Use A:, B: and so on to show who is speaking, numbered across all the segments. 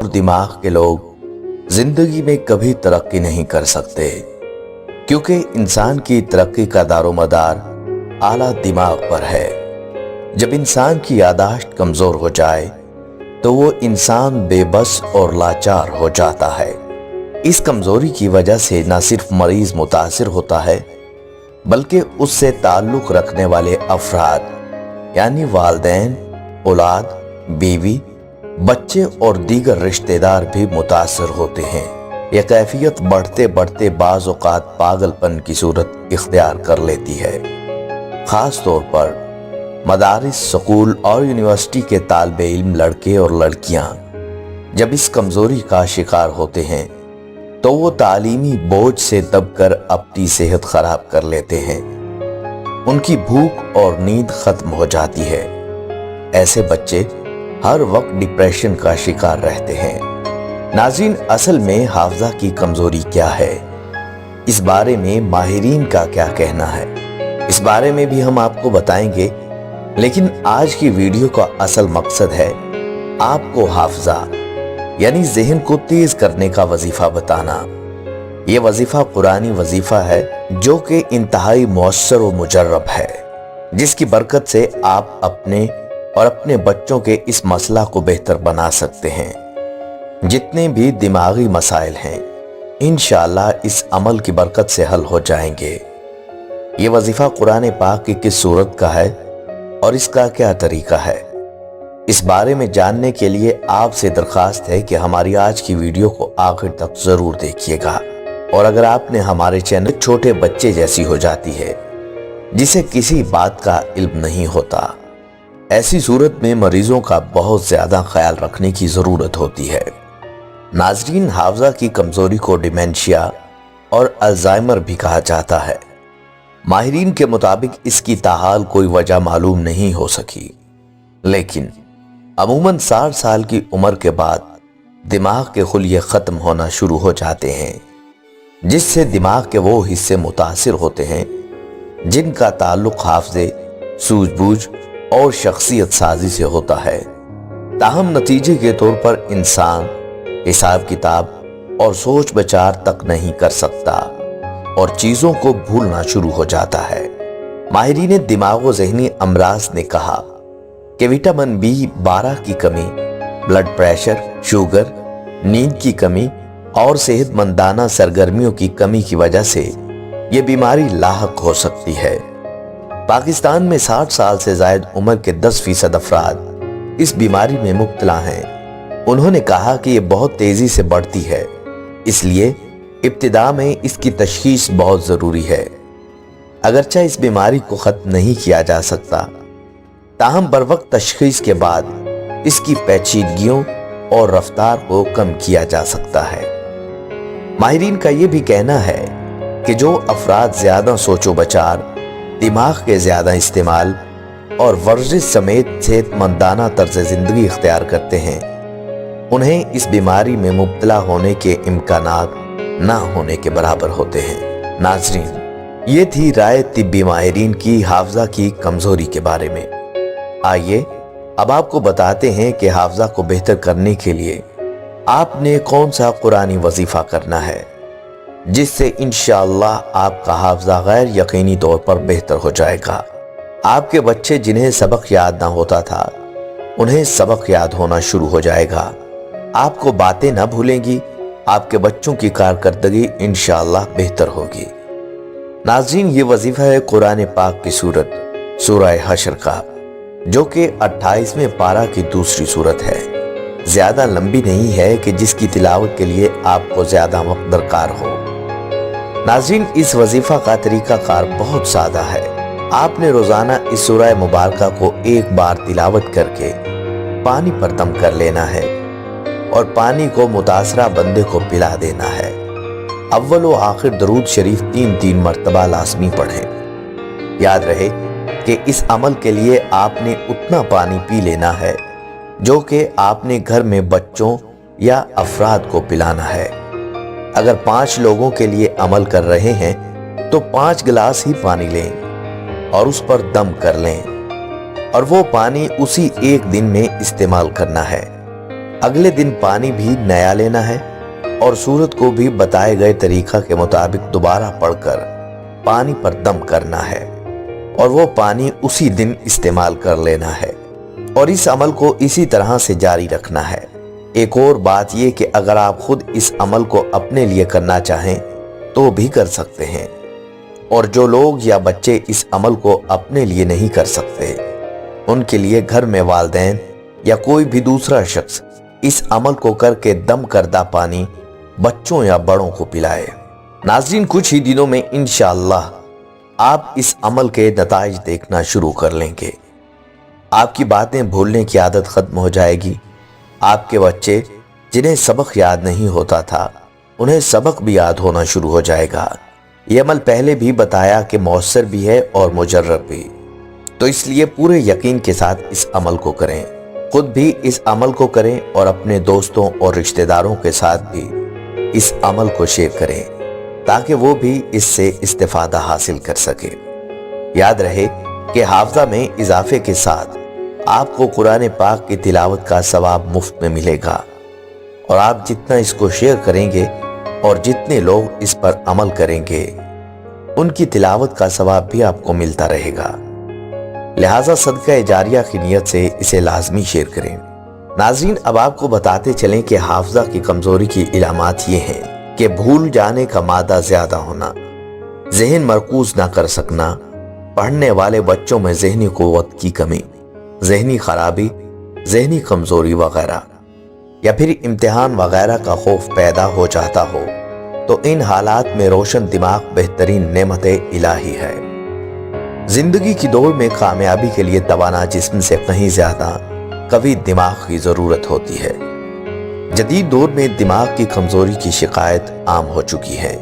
A: दिमाग के लोग जिंदगी में कभी तरक्की नहीं कर सकते, क्योंकि इंसान की तरक्की का दारोमदार आला दिमाग पर है। जब इंसान की याददाश्त कमजोर हो जाए तो वो इंसान बेबस और लाचार हो जाता है। इस कमजोरी की वजह से न सिर्फ मरीज मुतासिर होता है, बल्कि उससे ताल्लुक रखने वाले अफराद यानी वालिदैन, औलाद, बीवी, बच्चे और दीगर रिश्तेदार भी मुतासर होते हैं। यह कैफियत बढ़ते बढ़ते बाज़ औक़ात पागलपन की सूरत इख्तियार कर लेती है। ख़ास तौर पर मदारिस, स्कूल और यूनिवर्सिटी के तालिबे इल्म लड़के और लड़कियां जब इस कमज़ोरी का शिकार होते हैं तो वो तालीमी बोझ से दबकर अपनी सेहत खराब कर लेते हैं। उनकी भूख और नींद खत्म हो जाती है। ऐसे बच्चे हर वक्त डिप्रेशन का शिकार रहते हैं। नाज़रीन, असल में हाफजा की कमजोरी क्या है, इस बारे में माहिरीन का क्या कहना है, इस बारे में भी हम आपको बताएंगे। लेकिन आज की वीडियो का असल मकसद है आपको हाफजा यानी ज़हन को तेज करने का वजीफा बताना। यह वजीफा कुरानी वजीफा है जो कि इंतहाई मुअस्सर व मुजर्रब है, जिसकी बरकत से आप अपने और अपने बच्चों के इस मसला को बेहतर बना सकते हैं। जितने भी दिमागी मसाइल हैं इंशाअल्लाह इस अमल की बरकत से हल हो जाएंगे। ये वजीफा कुरान पाक की किस सूरत का है और इसका क्या तरीका है, इस बारे में जानने के लिए आपसे दरखास्त है कि हमारी आज की वीडियो को आखिर तक जरूर देखिएगा। और अगर आपने हमारे चैनल छोटे बच्चे जैसी हो जाती है जिसे किसी बात का इल्म नहीं होता, ऐसी सूरत में मरीजों का बहुत ज्यादा ख्याल रखने की जरूरत होती है। नाजरीन, हाफजा की कमजोरी को डिमेंशिया और अल्जाइमर भी कहा जाता है। माहिरीन के मुताबिक इसकी ताहाल कोई वजह मालूम नहीं हो सकी, लेकिन अमूमन 60 साल की उम्र के बाद दिमाग के खुलिये खत्म होना शुरू हो जाते हैं, जिससे दिमाग के वो हिस्से मुतासिर होते हैं जिनका ताल्लुक हाफजे, सूझबूझ और शख्सियत साजी से होता है। ताहम नतीजे के तौर पर इंसान हिसाब किताब और सोच विचार तक नहीं कर सकता और चीजों को भूलना शुरू हो जाता है। माहिरीन दिमागो ज़हनी अमराज ने कहा कि विटामिन B12 की कमी, ब्लड प्रेशर, शुगर, नींद की कमी और सेहतमंदाना सरगर्मियों की कमी की वजह से ये बीमारी लाहक हो सकती है। पाकिस्तान में 60 साल से जायद उम्र के 10% अफराद इस बीमारी में मुब्तला हैं। उन्होंने कहा कि ये बहुत तेजी से बढ़ती है, इसलिए इब्तिदा में इसकी तशखीस बहुत जरूरी है। अगरचे इस बीमारी को खत्म नहीं किया जा सकता, ताहम बर वक्त तशखीस के बाद इसकी पेचीदगियों और रफ्तार को कम किया जा सकता है। माहिरीन का यह भी कहना है कि जो अफराद ज्यादा सोचो बचार, दिमाग के ज्यादा इस्तेमाल और वर्जिश समेत सेहतमंदाना तर्ज जिंदगी इख्तियार करते हैं, उन्हें इस बीमारी में मुब्तला होने के इम्कानात ना होने के बराबर होते हैं। नाजरीन, ये थी राय तिब्बी माहिरीन की हाफजा की कमजोरी के बारे में। आइए अब आपको बताते हैं कि हाफजा को बेहतर करने के लिए आपने कौन सा कुरानी वजीफा करना है, जिससे इंशाअल्लाह आपका हाफजा गैर यकीनी तौर पर बेहतर हो जाएगा। आपके बच्चे जिन्हें सबक याद ना होता था, उन्हें सबक याद होना शुरू हो जाएगा। आपको बातें ना भूलेंगी, आपके बच्चों की कारकर्दगी इंशाअल्लाह बेहतर होगी। नाज़रीन, ये वजीफा है कुरान पाक की सूरत सूरह हशर का, जो कि 28वें पारा की दूसरी सूरत है। ज्यादा लंबी नहीं है कि जिसकी तिलावत के लिए आपको ज्यादा वक्त दरकार हो। नाज़रीन, इस वजीफा का तरीका कार बहुत सादा है। आपने रोजाना इस सूरह मुबारका को एक बार तिलावत करके पानी पर दम कर लेना है और पानी को मुतासरा बंदे को पिला देना है। अव्वल व आखिर दरूद शरीफ 3 मरतबा लाजमी पढ़ें। याद रहे कि इस अमल के लिए आपने उतना पानी पी लेना है जो कि आपने घर में बच्चों या अफराद को पिलाना है। अगर 5 लोगों के लिए अमल कर रहे हैं तो 5 गिलास ही पानी लें और उस पर दम कर लें और वो पानी उसी एक दिन में इस्तेमाल करना है। अगले दिन पानी भी नया लेना है और सूरत को भी बताए गए तरीका के मुताबिक दोबारा पढ़कर पानी पर दम करना है और वो पानी उसी दिन इस्तेमाल कर लेना है और इस अमल को इसी तरह से जारी रखना है। एक और बात ये कि अगर आप खुद इस अमल को अपने लिए करना चाहें तो भी कर सकते हैं, और जो लोग या बच्चे इस अमल को अपने लिए नहीं कर सकते उनके लिए घर में वालिदैन या कोई भी दूसरा शख्स इस अमल को करके दम करदा पानी बच्चों या बड़ों को पिलाए। नाज़रीन, कुछ ही दिनों में इंशाअल्लाह आप इस अमल के नताइज देखना शुरू कर लेंगे। आपकी बातें भूलने की आदत खत्म हो जाएगी। आपके बच्चे जिन्हें सबक याद नहीं होता था उन्हें सबक भी याद होना शुरू हो जाएगा। ये अमल पहले भी बताया कि मौसर भी है और मुजर्रब भी, तो इसलिए पूरे यकीन के साथ इस अमल को करें। खुद भी इस अमल को करें और अपने दोस्तों और रिश्तेदारों के साथ भी इस अमल को शेयर करें ताकि वो भी इससे इस्तिफादा हासिल कर सके। याद रहे कि हाफजा में इजाफे के साथ आपको कुरान पाक की तिलावत का सवाब मुफ्त में मिलेगा, और आप जितना इसको शेयर करेंगे और जितने लोग इस पर अमल करेंगे उनकी तिलावत का सवाब भी आपको मिलता रहेगा। लिहाजा सदका जारिया की नियत से इसे लाजमी शेयर करें। नाज़रीन, अब आपको बताते चलें कि हाफजा की कमजोरी की इलामात ये हैं कि भूल जाने का मादा ज्यादा होना, जहन मरकूज ना कर सकना, पढ़ने वाले बच्चों में जहनी कुव्वत की कमी, जहनी खराबी, जहनी कमजोरी वगैरह, या फिर इम्तिहान वगैरह का खौफ पैदा हो जाता हो, तो इन हालात में रोशन दिमाग बेहतरीन नेमत इलाही है। जिंदगी की दौड़ में कामयाबी के लिए तवाना जिस्म से कहीं ज्यादा कभी दिमाग की जरूरत होती है। जदीद दौर में दिमाग की कमजोरी की शिकायत आम हो चुकी है।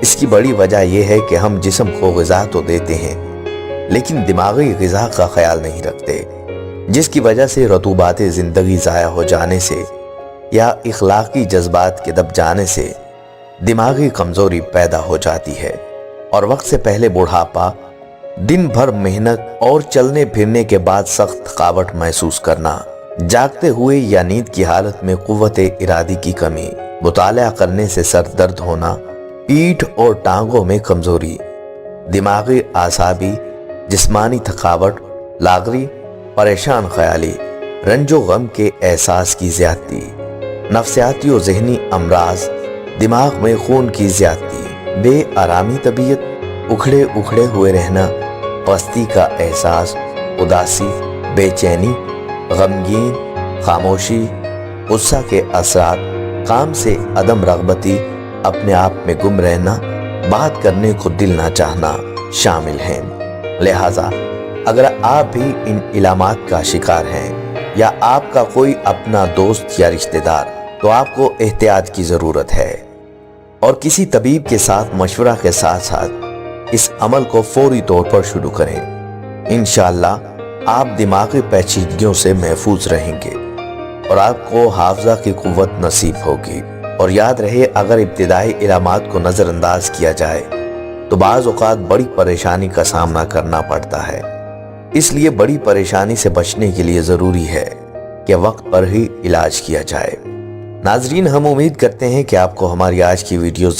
A: इसकी बड़ी वजह यह है कि हम जिस्म को ग़िज़ा तो देते हैं लेकिन दिमागी ग़िज़ा का ख्याल नहीं रखते, जिसकी वजह से रतूबात ज़िंदगी ज़ाया हो जाने से या इखलाकी जज्बात के दब जाने से दिमागी कमजोरी पैदा हो जाती है और वक्त से पहले बुढ़ापा, दिन भर मेहनत और चलने फिरने के बाद सख्त थकावट महसूस करना, जागते हुए या नींद की हालत में कुव्वत इरादी की कमी, मुताला करने से सर दर्द होना, पीठ और टांगों में कमजोरी, दिमागी आसाबी, जिस्मानी थकावट, लागरी, परेशान ख्याली, रंजो गम के एहसास की ज्यादती, नफ्सियाती और जहनी अमराज, दिमाग में खून की ज्यादती, बेआरामी तबीयत, उखड़े उखड़े हुए रहना, पस्ती का एहसास, उदासी, बेचैनी, गमगीन, खामोशी, गुस्सा के असरात, काम से अदम रग़बती, अपने आप में गुम रहना, बात करने को दिल ना चाहना शामिल हैं। लिहाजा अगर आप भी इन इलामात का शिकार हैं या आपका कोई अपना दोस्त या रिश्तेदार, तो आपको एहतियात की ज़रूरत है और किसी तबीब के साथ मशवरा के साथ साथ इस अमल को फौरी तौर पर शुरू करें। इंशाअल्लाह आप दिमागी पेचीदगियों से महफूज रहेंगे और आपको हाफजा की कुव्वत नसीब होगी। और याद रहे, अगर इब्तिदाई इलामात को नज़रअंदाज किया जाए तो बाज़ औक़ात बड़ी परेशानी का सामना करना पड़ता है। इसलिए बड़ी परेशानी से बचने के लिए ज़रूरी है कि वक्त पर ही इलाज किया जाए। नाज़रीन, हम उम्मीद करते हैं कि आपको हमारी आज की वीडियो